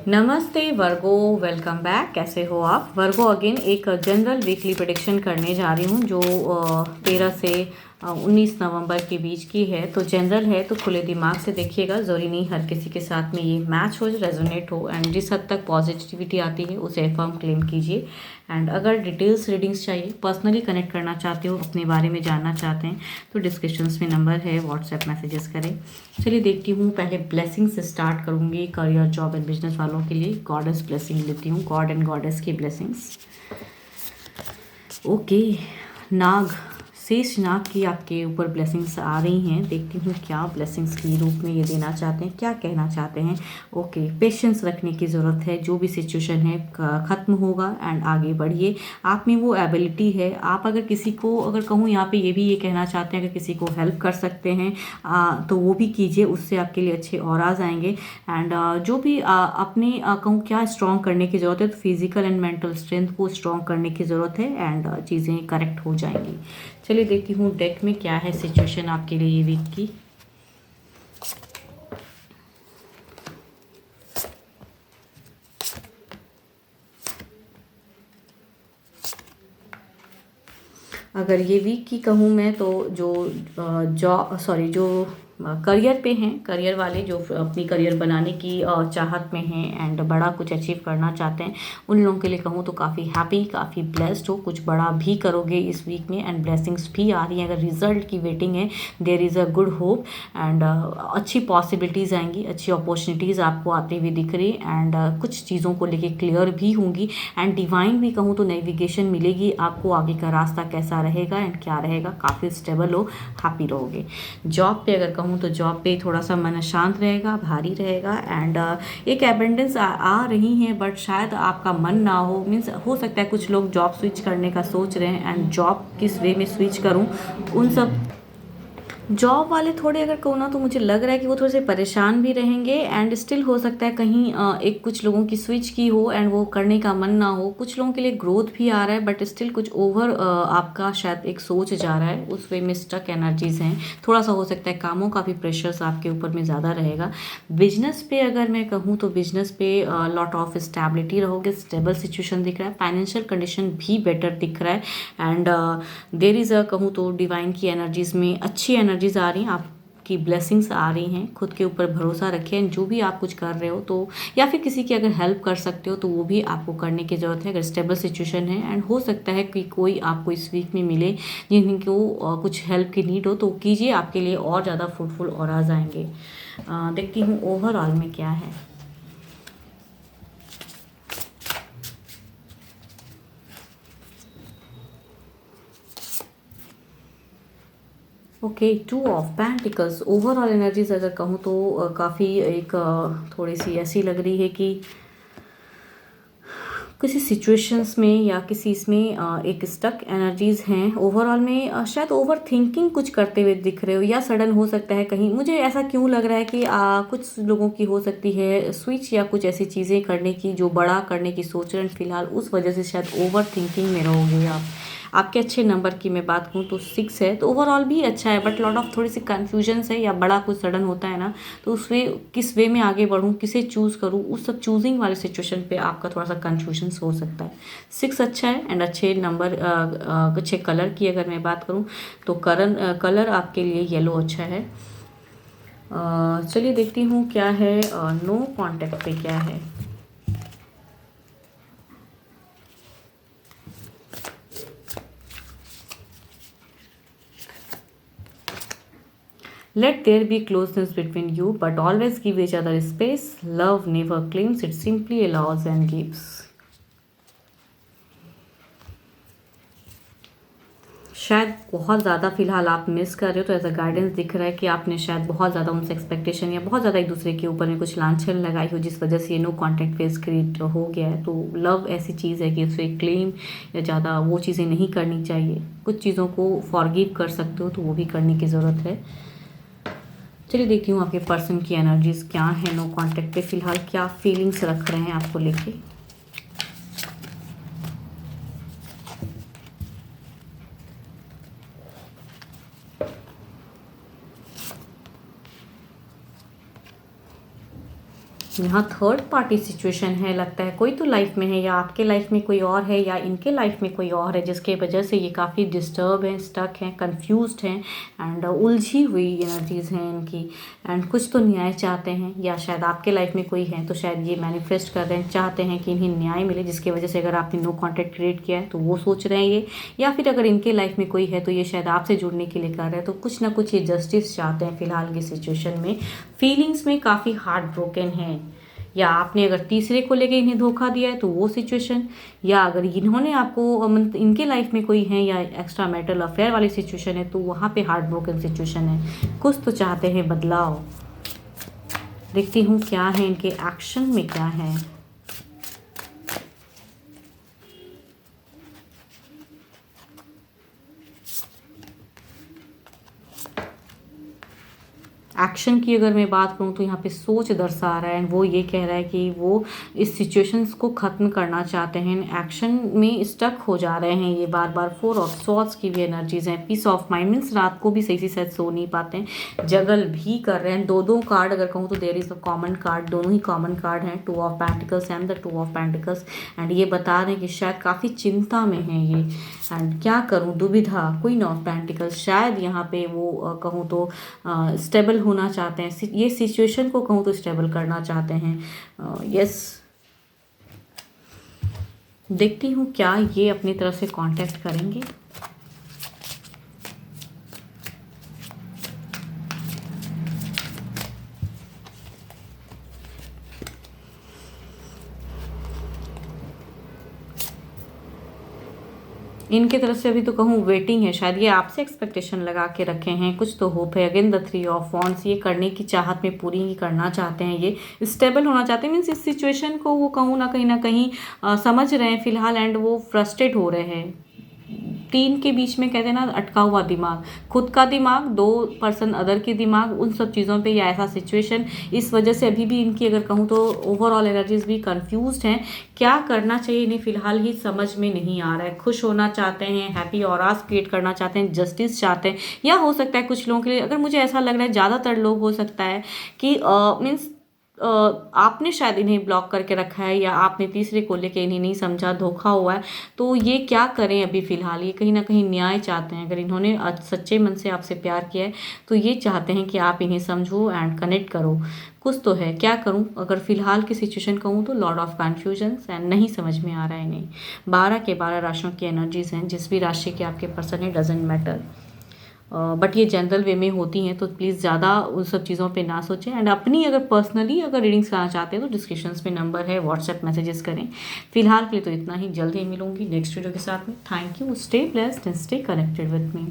नमस्ते वर्गो, welcome back. कैसे हो आप वर्गो? अगेन एक जनरल वीकली प्रेडिक्शन करने जा रही हूँ जो 13 से 19 नवंबर के बीच की है। तो जनरल है तो खुले दिमाग से देखिएगा, ज़रूरी नहीं हर किसी के साथ में ये मैच हो, रेजोनेट हो, एंड जिस हद तक पॉजिटिविटी आती है उसे फर्म क्लेम कीजिए। एंड अगर डिटेल्स रीडिंग्स चाहिए, पर्सनली कनेक्ट करना चाहते हो, अपने बारे में जानना चाहते हैं तो डिस्क्रिप्शंस में नंबर है, व्हाट्सएप मैसेजेस करें। चलिए देखती हूँ, पहले ब्लेसिंग से स्टार्ट करूँगी करियर, जॉब एंड बिजनेस वालों के लिए। गॉडेस ब्लेसिंग लेती हूँ, गॉड एंड गॉडेस की ब्लेसिंग्स। ओके, नाग, शेष नाग की आपके ऊपर ब्लेसिंग्स आ रही हैं। देखती हूँ क्या ब्लेसिंग्स के रूप में ये देना चाहते हैं, क्या कहना चाहते हैं। ओके, पेशेंस रखने की ज़रूरत है, जो भी सिचुएशन है ख़त्म होगा एंड आगे बढ़िए। आप में वो एबिलिटी है। आप अगर किसी को, अगर कहूँ यहाँ पे ये भी ये कहना चाहते हैं, अगर किसी को हेल्प कर सकते हैं तो वो भी कीजिए, उससे आपके लिए अच्छे ऑराज आएंगे। एंड जो भी अपने कहूँ क्या स्ट्रॉन्ग करने की ज़रूरत है, तो फिजिकल एंड मेंटल स्ट्रेंथ को स्ट्रॉन्ग करने की ज़रूरत है एंड चीज़ें करेक्ट हो जाएंगी। चलिए देखती हूँ डेक में क्या है सिचुएशन आपके लिए ये वीक की। अगर ये वीक की कहूँ मैं तो जो जो करियर पे हैं, करियर वाले जो अपनी करियर बनाने की चाहत में हैं एंड बड़ा कुछ अचीव करना चाहते हैं, उन लोगों के लिए कहूँ तो काफ़ी हैप्पी, काफ़ी ब्लेस्ड हो। कुछ बड़ा भी करोगे इस वीक में एंड ब्लेसिंग्स भी आ रही हैं। अगर रिजल्ट की वेटिंग है, there is a good hope and अच्छी पॉसिबिलिटीज़ आएंगी, अच्छी अपॉर्चुनिटीज़ आपको आती हुई दिख रही एंड कुछ चीज़ों को लेके क्लियर भी होंगी एंड डिवाइन भी कहूँ तो नेविगेशन मिलेगी आपको। आगे का रास्ता कैसा रहेगा एंड क्या रहेगा, काफ़ी स्टेबल हो, हैप्पी रहोगे। जॉब पे अगर कहूँ तो जॉब पे थोड़ा सा मन शांत रहेगा, भारी रहेगा एंड एक एबेंडेंस आ रही है, बट शायद आपका मन ना हो। मीन्स हो सकता है कुछ लोग जॉब स्विच करने का सोच रहे हैं एंड जॉब किस वे में स्विच करूं, उन सब जॉब वाले थोड़े अगर कहूँ ना तो मुझे लग रहा है कि वो थोड़े से परेशान भी रहेंगे एंड स्टिल हो सकता है कहीं एक कुछ लोगों की स्विच की हो एंड वो करने का मन ना हो। कुछ लोगों के लिए ग्रोथ भी आ रहा है बट स्टिल कुछ ओवर आपका शायद एक सोच जा रहा है, उस वे में स्टक एनर्जीज हैं। थोड़ा सा हो सकता है कामों का भी प्रेशर्स आपके ऊपर में ज़्यादा रहेगा। बिजनेस पे अगर मैं कहूँ तो बिजनेस पे लॉट ऑफ स्टेबिलिटी रहोगे, स्टेबल सिचुएशन दिख रहा है, फाइनेंशियल कंडीशन भी बेटर दिख रहा है एंड देर इज़ अ कहूँ तो डिवाइन की एनर्जीज में अच्छी एनर्जीज आ रही हैं, आपकी ब्लेसिंग्स आ रही हैं। खुद के ऊपर भरोसा रखें, जो भी आप कुछ कर रहे हो तो, या फिर किसी की अगर हेल्प कर सकते हो तो वो भी आपको करने की ज़रूरत है। अगर स्टेबल सिचुएशन है एंड हो सकता है कि कोई आपको इस वीक में मिले जिनको कुछ हेल्प की नीड हो तो कीजिए, आपके लिए और ज़्यादा फ्रूटफुल और आ जाएंगे। देखती हूँ ओवरऑल में क्या है। Okay, 2 of pentacles. Overall energies अगर कहूँ तो काफ़ी एक थोड़ी सी ऐसी लग रही है कि किसी सिचुएशंस में या किसी इसमें एक स्टक एनर्जीज हैं। ओवरऑल में शायद ओवर थिंकिंग कुछ करते हुए दिख रहे हो, या सडन हो सकता है कहीं, मुझे ऐसा क्यों लग रहा है कि कुछ लोगों की हो सकती है स्विच या कुछ ऐसी चीज़ें करने की जो बड़ा करने की सोच रहे हैं फिलहाल, उस वजह से शायद ओवर थिंकिंग में रहोगे आप। आपके अच्छे नंबर की मैं बात करूँ तो 6 है, तो ओवरऑल भी अच्छा है बट लॉट ऑफ थोड़ी सी कन्फ्यूजन्स है, या बड़ा कुछ सडन होता है ना तो उस वे किस वे में आगे बढ़ूँ, किसे चूज़ करूँ, उस सब चूजिंग वाले सिचुएशन पे आपका थोड़ा सा कन्फ्यूजन्स हो सकता है। 6 अच्छा है एंड अच्छे नंबर, अच्छे कलर की अगर मैं बात करूँ तो कलर आपके लिए येलो अच्छा है। चलिए देखती हूँ क्या है नो कॉन्टैक्ट पे क्या है। Let there be closeness between you, but always give each other space. Love never claims, it simply allows and gives. शायद बहुत ज़्यादा फिलहाल आप मिस कर रहे हो, तो ऐसा गाइडेंस दिख रहा है कि आपने शायद बहुत ज़्यादा उनसे एक्सपेक्टेशन या बहुत ज़्यादा एक दूसरे के ऊपर में कुछ लांछन लगाई हो, जिस वजह से ये नो कॉन्टैक्ट फेस क्रिएट हो गया है। तो लव ऐसी चीज़ है कि उसे क्लेम या ज़्यादा वो चीज़ें नहीं करनी चाहिए। कुछ चीज़ों को फॉरगिव कर सकते हो तो वो भी करने की ज़रूरत है। चलिए देखती हूँ आपके पर्सन की एनर्जीज क्या है, नो कॉन्टैक्ट पे फिलहाल क्या फीलिंग्स रख रहे हैं आपको लेके। यहाँ थर्ड पार्टी सिचुएशन है, लगता है कोई तो लाइफ में है या आपके लाइफ में कोई और है या इनके लाइफ में कोई और है, जिसके वजह से ये काफ़ी डिस्टर्ब हैं, स्टक हैं, कंफ्यूज्ड हैं एंड उलझी हुई एनर्जीज़ हैं इनकी। एंड कुछ तो न्याय चाहते हैं, या शायद आपके लाइफ में कोई है तो शायद ये मैनिफेस्ट कर रहे हैं, चाहते हैं कि इन्हें न्याय मिले, जिसकी वजह से अगर आपने नो कॉन्टैक्ट क्रिएट किया है तो वो सोच रहे हैं ये, या फिर अगर इनके लाइफ में कोई है तो ये शायद आपसे जुड़ने के लिए कर रहे हैं। तो कुछ ना कुछ ये जस्टिस चाहते हैं फिलहाल की सिचुएशन में। फीलिंग्स में काफ़ी हार्ट ब्रोकन है, या आपने अगर तीसरे को लेके इन्हें धोखा दिया है तो वो सिचुएशन, या अगर इन्होंने आपको इनके लाइफ में कोई है या एक्स्ट्रा मैरिटल अफेयर वाली सिचुएशन है तो वहाँ पे हार्ट ब्रोकन सिचुएशन है। कुछ तो चाहते हैं बदलाव। देखती हूँ क्या है इनके एक्शन में, क्या है। एक्शन की अगर मैं बात करूँ तो यहाँ पे सोच दर्शा रहा है, वो ये कह रहा है कि वो इस सिचुएशंस को ख़त्म करना चाहते हैं। एक्शन में स्टक हो जा रहे हैं ये बार बार। 4 ऑफ सॉर्ड्स की भी एनर्जीज हैं। पीस ऑफ माइंड मीन्स रात को भी सही से शायद सो नहीं पाते हैं, जगल भी कर रहे हैं। दो कार्ड अगर कहूँ तो there is a common card, दोनों ही कॉमन कार्ड हैं, 2 of pentacles and the 2 of pentacles. And ये बता रहे हैं कि शायद काफ़ी चिंता में हैं ये, एंड क्या करूँ, दुविधा। क्वीन ऑफ पेंटिकल्स, शायद यहाँ पे वो कहूँ तो स्टेबल होना चाहते हैं, ये सिचुएशन को कहूँ तो स्टेबल करना चाहते हैं। यस, देखती हूँ क्या ये अपनी तरफ से कांटेक्ट करेंगे। इनके तरफ से अभी तो कहूँ वेटिंग है, शायद ये आपसे एक्सपेक्टेशन लगा के रखे हैं, कुछ तो होप है। अगेन द 3 ऑफ वॉन्ड्स, ये करने की चाहत में पूरी ही करना चाहते हैं, ये स्टेबल होना चाहते हैं। मीन्स इस सिचुएशन को वो कहूँ ना कहीं समझ रहे हैं फिलहाल, एंड वो फ्रस्ट्रेट हो रहे हैं। 3 के बीच में कहते हैं ना अटका हुआ दिमाग, खुद का दिमाग, 2 पर्सन अदर के दिमाग, उन सब चीज़ों पे या ऐसा सिचुएशन, इस वजह से अभी भी इनकी अगर कहूँ तो ओवरऑल एनर्जीज भी कंफ्यूज्ड हैं। क्या करना चाहिए इन्हें फिलहाल ही समझ में नहीं आ रहा है। खुश होना चाहते हैं, हैप्पी ऑरास क्रिएट करना चाहते हैं, जस्टिस चाहते हैं, या हो सकता है कुछ लोगों के लिए, अगर मुझे ऐसा लग रहा है ज़्यादातर लोग हो सकता है कि मीन्स आपने शायद इन्हें ब्लॉक करके रखा है, या आपने तीसरे को लेके इन्हें नहीं समझा, धोखा हुआ है। तो ये क्या करें अभी फ़िलहाल, ये कहीं ना कहीं न्याय चाहते हैं। अगर इन्होंने सच्चे मन से आपसे प्यार किया है तो ये चाहते हैं कि आप इन्हें समझो एंड कनेक्ट करो। कुछ तो है, क्या करूं अगर फ़िलहाल की सिचुएशन कहूँ तो लॉर्ड ऑफ कन्फ्यूजन्स एंड नहीं समझ में आ रहा है इन्हें। 12 के 12 राशियों की एनर्जीज हैं, जिस भी राशि के आपके पर्सन है डजेंट मैटर, बट ये जनरल वे में होती हैं, तो प्लीज़ ज़्यादा उन सब चीज़ों पे ना सोचें। एंड अपनी अगर पर्सनली अगर रीडिंग्स कराना चाहते हैं तो डिस्क्रिप्शंस में नंबर है, व्हाट्सएप मैसेजेस करें। फिलहाल के लिए तो इतना ही, जल्द ही मिलूंगी नेक्स्ट वीडियो के साथ में। Thank you, stay blessed and stay connected with me.